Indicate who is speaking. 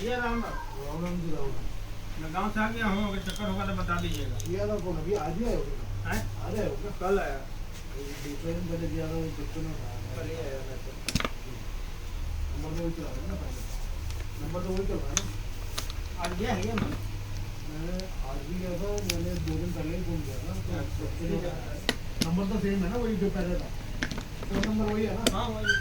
Speaker 1: भैया राम
Speaker 2: राम राम जी राम।
Speaker 1: मैं गांव से आ गया हूँ, अगर चक्कर होगा तो बता दीजिएगा।
Speaker 2: ये ना कौन अभी आज ही आए हो क्या?
Speaker 1: हैं?
Speaker 2: आज आए हो क्या?
Speaker 1: कल आया।
Speaker 2: दूसरे दिन पहले गया था वो बच्चों ने
Speaker 1: कल ही आया मैं तो।
Speaker 2: नंबर तो वही चला रहा है ना पहले। नंबर तो वही चल रहा है ना।
Speaker 1: आज गया है क्या मैं?
Speaker 2: मैं आज भी गया था, मैंने 2 दिन पहले ही फोन किया था तो बच्चे ने नंबर तो सेम है ना, वही जो पहले था। फोन नंबर वही है ना?
Speaker 1: हाँ वही।